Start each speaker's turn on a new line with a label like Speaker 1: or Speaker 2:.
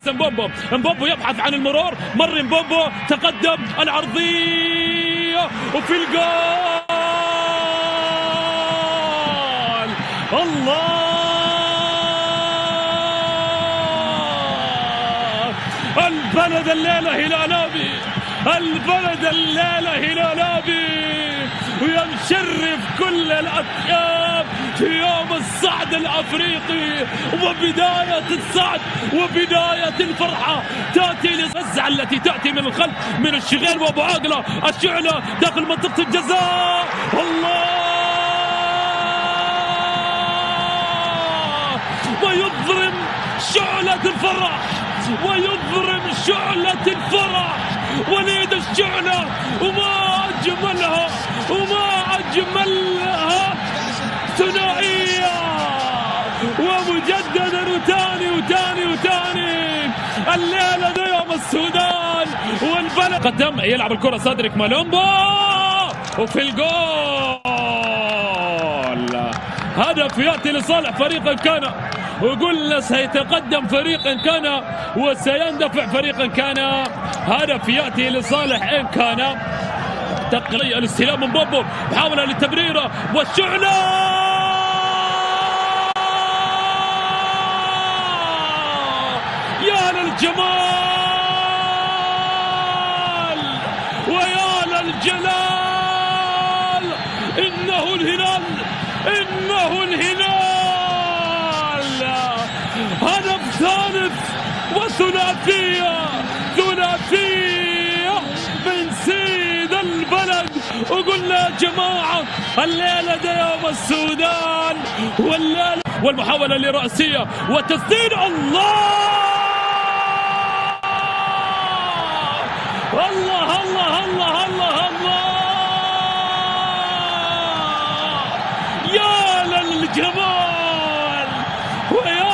Speaker 1: مبومبو يبحث عن المرور، مر مبومبو، تقدم العرضية وفي الجول. الله، البلد الليلة هلالابي، البلد الليلة هلالابي، ويشرف كل الأطياب في يوم الصعد الأفريقي وبداية الصعد وبداية الفرحة تأتي للفزعة التي تأتي من الخلف من الشغيل وأبو عاقلة، الشعلة داخل منطقة الجزاء. الله، ويضرم شعلة الفرح، ويضرم شعلة الفرح وليد الشعلة، وما أجملها وما أجملها، ثنائية ومجددا وتاني الليلة ده يوم السودان والبلد. قدم يلعب الكرة صادرك مالومبو وفي الجول. هدف يأتي لصالح فريق كان، وقلنا سيتقدم فريق كان وسيندفع فريق كان. هدف يأتي لصالح إن كان. تقري الاستلام من بومبو، محاولة للتمريرة والشعلة، يا للجمال ويا للجلال. إنه الهلال، إنه الهلال. هدف ثالث وثلاثية من سيد البلد. وقلنا يا جماعة الليلة ده يوم السودان والليلة، والمحاولة لرأسية والتسديد. الله الله الله الله الله الله، يا للجمال ويا